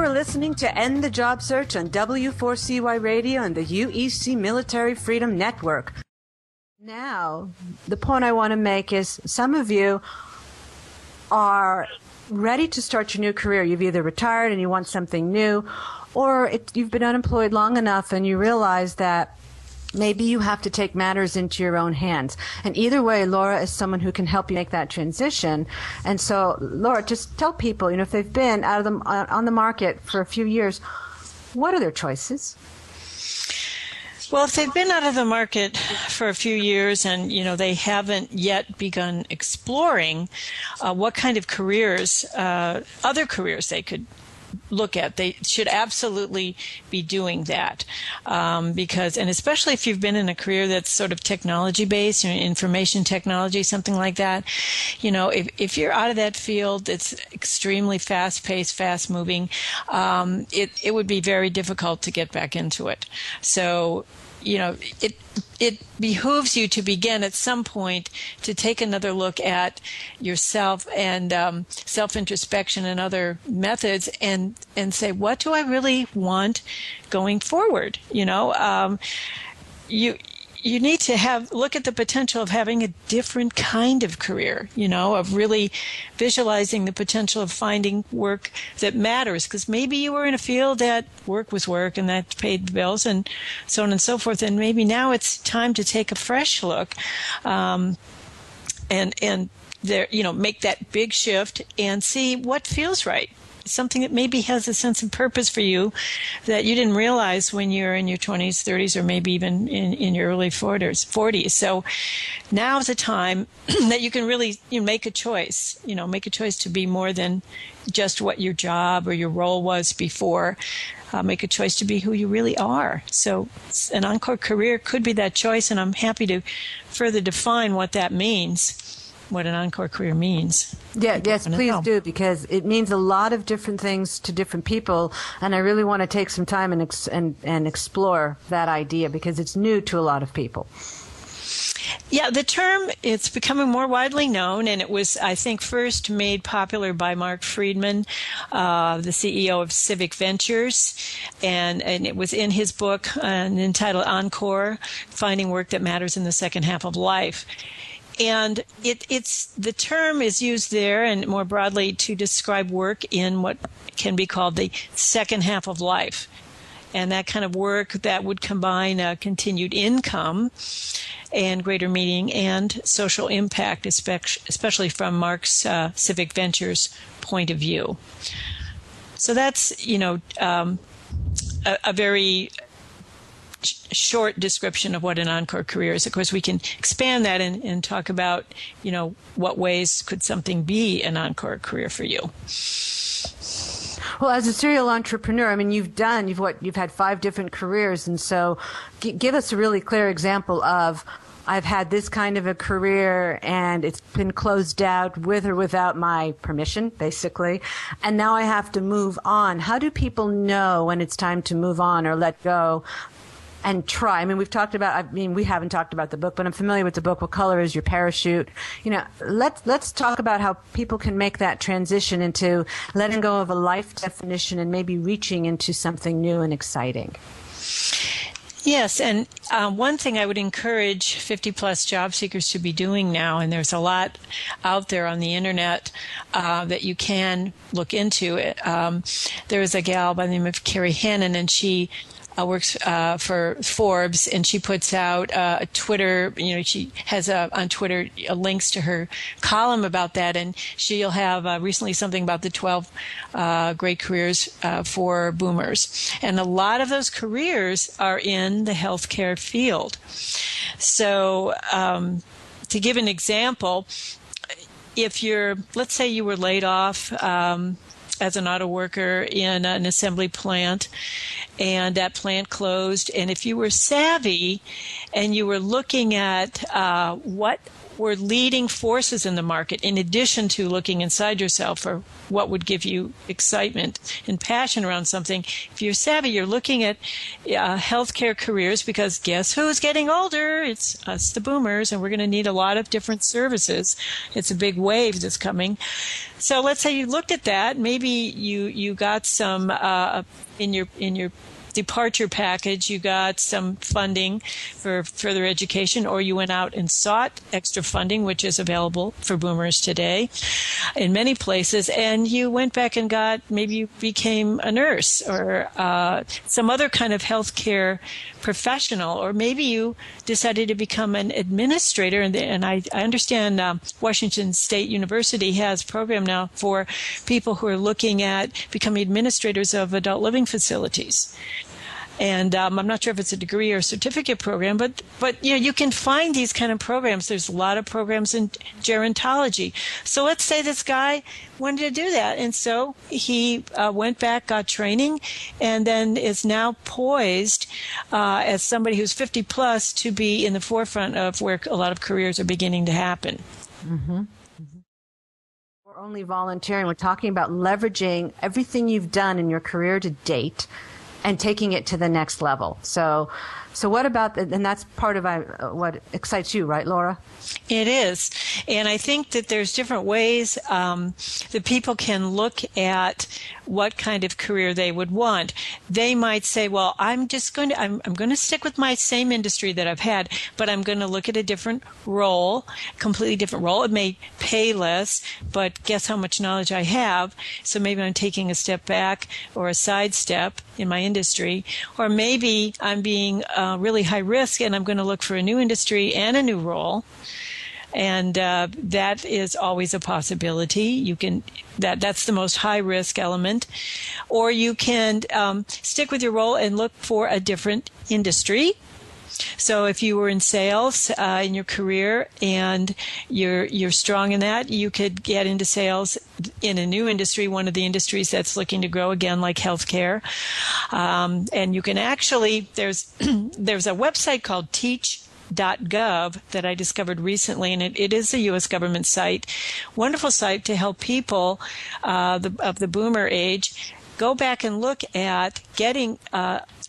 are listening to End the Job Search on W4CY Radio and the UEC Military Freedom Network. Now, the point I want to make is some of you are ready to start your new career. You've either retired and you want something new, or you've been unemployed long enough and you realize that maybe you have to take matters into your own hands. And either way, Laura is someone who can help you make that transition. And so, Laura, just tell people, if they've been on the market for a few years, what are their choices? Well, if they've been out of the market for a few years and, they haven't yet begun exploring what kind of careers, other careers they could look at, they should absolutely be doing that because, and especially if you've been in a career that's sort of technology-based, information technology, something like that, if you're out of that field, it's extremely fast-paced, fast-moving, it would be very difficult to get back into it. So, it behooves you to begin at some point to take another look at yourself and self-introspection and other methods and say, what do I really want going forward? You need to look at the potential of having a different kind of career, of really visualizing the potential of finding work that matters. Because maybe you were in a field that work was work and that paid the bills and so on and so forth. And maybe now it's time to take a fresh look and there, make that big shift and see what feels right. Something that maybe has a sense of purpose for you that you didn't realize when you're in your 20s, 30s, or maybe even in your early 40s. So now is a time that you can really make a choice, make a choice to be more than just what your job or your role was before. Make a choice to be who you really are. So an encore career could be that choice, and I'm happy to further define what that means. What an encore career means. Yes, please do, because it means a lot of different things to different people, and I really want to take some time and explore that idea because it's new to a lot of people. Yeah, the term, it's becoming more widely known, and it was, I think, first made popular by Mark Friedman, the CEO of Civic Ventures, and it was in his book entitled Encore, Finding Work That Matters in the Second Half of Life. And the term is used there and more broadly to describe work in what can be called the second half of life. And that kind of work that would combine continued income and greater meaning and social impact, especially from Mark's Civic Ventures point of view. So that's, a very short description of what an encore career is. Of course, we can expand that and talk about, what ways could something be an encore career for you. Well, as a serial entrepreneur, you've had 5 different careers, and so give us a really clear example of, I've had this kind of a career and it's been closed out with or without my permission, basically, and now I have to move on. How do people know when it's time to move on or let go and try? We haven't talked about the book, but I'm familiar with the book, What Color Is Your Parachute? Let's talk about how people can make that transition into letting go of a life definition and maybe reaching into something new and exciting. Yes, and one thing I would encourage 50-plus job seekers to be doing now, and there's a lot out there on the Internet that you can look into. There is a gal by the name of Carrie Hannon, and she works for Forbes, and she puts out a Twitter, she has on Twitter links to her column about that, and she'll have recently something about the 12 great careers for boomers. And a lot of those careers are in the healthcare field. So to give an example, let's say you were laid off as an auto worker in an assembly plant, and that plant closed. And if you were savvy and you were looking at what we're leading forces in the market in addition to looking inside yourself for what would give you excitement and passion around something. If you're savvy, you're looking at healthcare careers, because guess who's getting older? It's us, the boomers, and we're going to need a lot of different services. It's a big wave that's coming. So let's say you looked at that. Maybe you got some in your departure package, you got some funding for further education, or you went out and sought extra funding, which is available for boomers today in many places, and you went back and maybe you became a nurse or some other kind of healthcare professional, or maybe you decided to become an administrator. And I understand Washington State University has a program now for people who are looking at becoming administrators of adult living facilities. And I'm not sure if it's a degree or certificate program, but you can find these kind of programs. There's a lot of programs in gerontology. So let's say this guy wanted to do that, and so he went back, got training, and then is now poised as somebody who's 50 plus to be in the forefront of where a lot of careers are beginning to happen. Mm-hmm. We're only volunteering. We're talking about leveraging everything you've done in your career to date and taking it to the next level. So what about, and that's part of what excites you, right, Laura? It is. And I think that there's different ways that people can look at what kind of career they would want. They might say, well, I'm going to stick with my same industry that I've had, but I'm going to look at a different role, completely different role. It may pay less, but guess how much knowledge I have? So maybe I'm taking a step back or a side step in my industry, or maybe I'm being really high risk and I'm going to look for a new industry and a new role. And that is always a possibility. You can that's the most high risk element, or you can stick with your role and look for a different industry. So if you were in sales in your career and you're strong in that, you could get into sales in a new industry, one of the industries that's looking to grow again, like healthcare. And you can actually there's a website called Teach.gov that I discovered recently, and it is a U.S. government site, wonderful site to help people of the boomer age go back and look at getting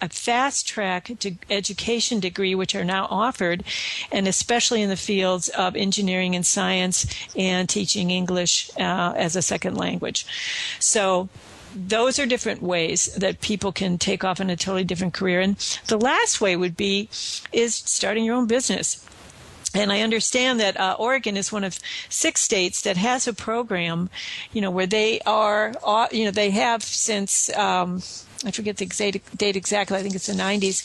a fast-track education degree, which are now offered, and especially in the fields of engineering and science and teaching English as a second language. So those are different ways that people can take off in a totally different career. And the last way is starting your own business. And I understand that Oregon is one of 6 states that has a program, where they are, they have since, I forget the date exactly, I think it's the 90s.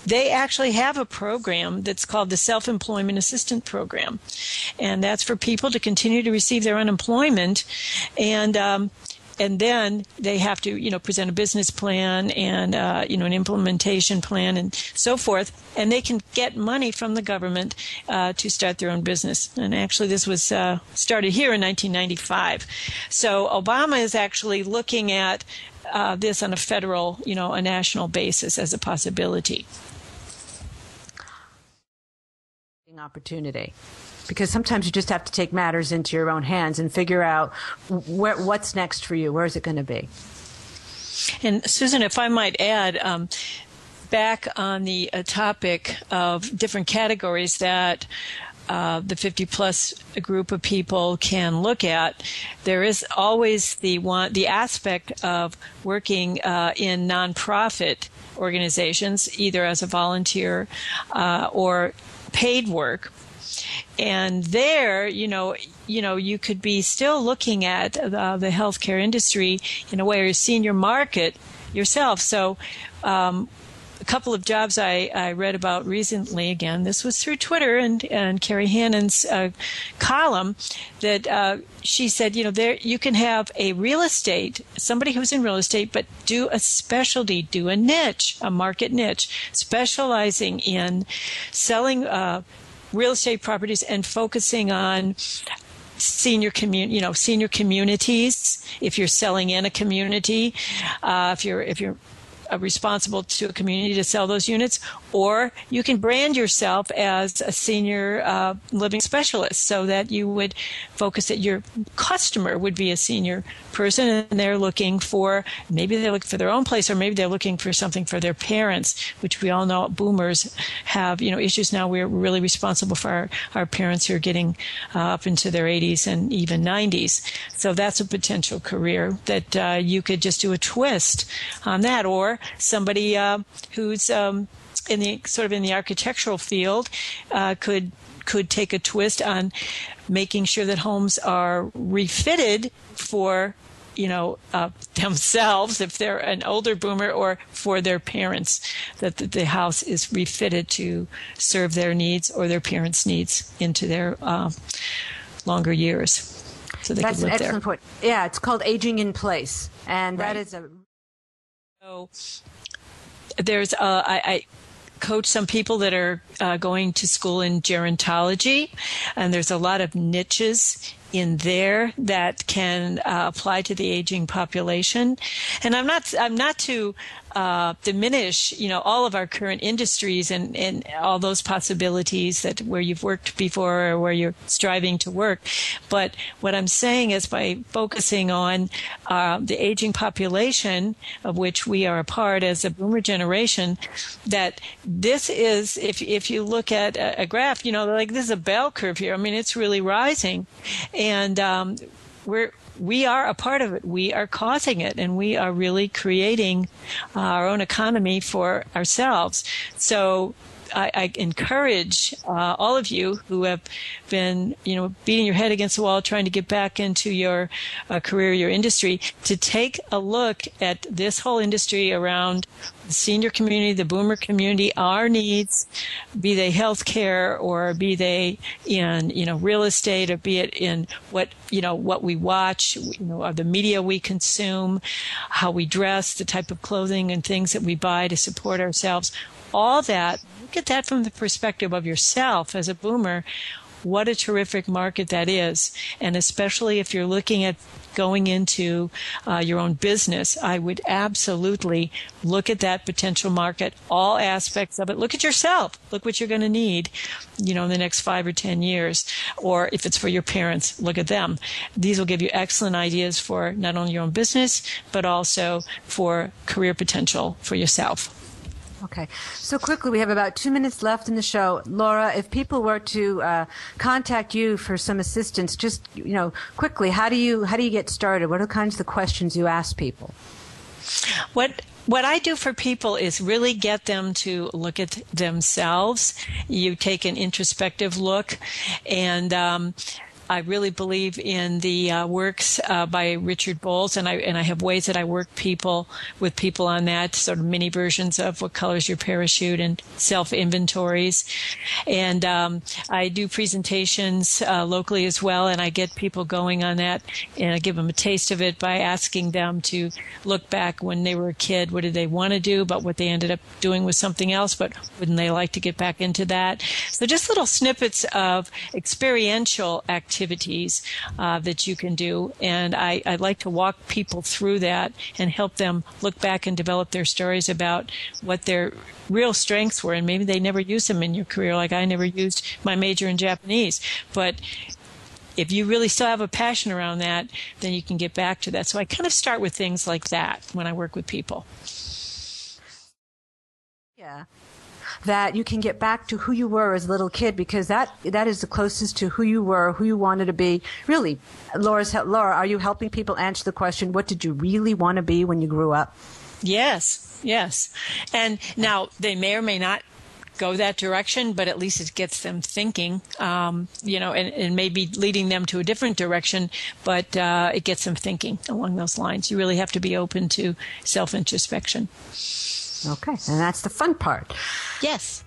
They actually have a program that's called the Self-Employment Assistant Program. And that's for people to continue to receive their unemployment, and then they have to, present a business plan and, an implementation plan and so forth. And they can get money from the government to start their own business. And actually, this was started here in 1995. So Obama is actually looking at this on a federal, a national basis as a possibility. Opportunity. Because sometimes you just have to take matters into your own hands and figure out what's next for you. Where is it going to be? And Susan, if I might add, back on the topic of different categories that the 50-plus group of people can look at, there is always the aspect of working in nonprofit organizations, either as a volunteer or paid work. And there, you could be still looking at the healthcare industry in a way, or seeing your market yourself. So a couple of jobs I read about recently, again, this was through Twitter and Carrie Hannon's column, that she said, there you can have a real estate, somebody who's in real estate, but do a specialty, do a niche, a market niche, specializing in selling real estate properties and focusing on senior communities. If you're selling in a community, if you're responsible to a community to sell those units, or you can brand yourself as a senior living specialist so that you would focus that your customer would be a senior person and they're looking for, maybe they're looking for their own place, or maybe they're looking for something for their parents, which we all know boomers have, issues now. We're really responsible for our parents who are getting up into their 80s and even 90s. So that's a potential career that you could just do a twist on that, or somebody who's in the architectural field could take a twist on making sure that homes are refitted for themselves, if they're an older boomer, or for their parents, that the house is refitted to serve their needs or their parents' needs into their longer years. So they That's can live an excellent there. point. Yeah, it's called aging in place. And Right. that is a... So there's I coach some people that are going to school in gerontology, and there's a lot of niches in there that can apply to the aging population. And I'm not to diminish, all of our current industries and all those possibilities that where you've worked before or where you're striving to work. But what I'm saying is, by focusing on the aging population, of which we are a part as a boomer generation, that this is, if you look at a graph, like this is a bell curve here. I mean, it's really rising. And we are a part of it. We are causing it, and we are really creating our own economy for ourselves. So I encourage all of you who have been, beating your head against the wall, trying to get back into your career, your industry, to take a look at this whole industry around the senior community, the boomer community, our needs, be they healthcare or be they in, real estate, or be it in what we watch, or the media we consume, how we dress, the type of clothing and things that we buy to support ourselves. All that, look at that from the perspective of yourself as a boomer. What a terrific market that is. And especially if you're looking at going into your own business, I would absolutely look at that potential market, all aspects of it. Look at yourself. Look what you're going to need, in the next 5 or 10 years. Or if it's for your parents, look at them. These will give you excellent ideas for not only your own business, but also for career potential for yourself. Okay. So quickly, we have about 2 minutes left in the show. Laura, if people were to contact you for some assistance, just, quickly, how do you get started? What are kinds of the questions you ask people? What I do for people is really get them to look at themselves. You take an introspective look, and I really believe in the works by Richard Bowles, and I have ways that I work with people on that, sort of mini versions of What Color's Your Parachute and self-inventories. And I do presentations locally as well, and I get people going on that, and I give them a taste of it by asking them to look back when they were a kid. What did they want to do, but what they ended up doing was something else, but wouldn't they like to get back into that? So just little snippets of experiential activities that you can do. And I like to walk people through that and help them look back and develop their stories about what their real strengths were. And maybe they never used them in your career, like I never used my major in Japanese. But if you really still have a passion around that, then you can get back to that. So I kind of start with things like that when I work with people. Yeah. That you can get back to who you were as a little kid, because that is the closest to who you were, who you wanted to be. Really, Laura, are you helping people answer the question, what did you really want to be when you grew up? Yes. And now they may or may not go that direction, but at least it gets them thinking, and maybe leading them to a different direction, but it gets them thinking along those lines. You really have to be open to self-introspection. Okay, and that's the fun part. Yes.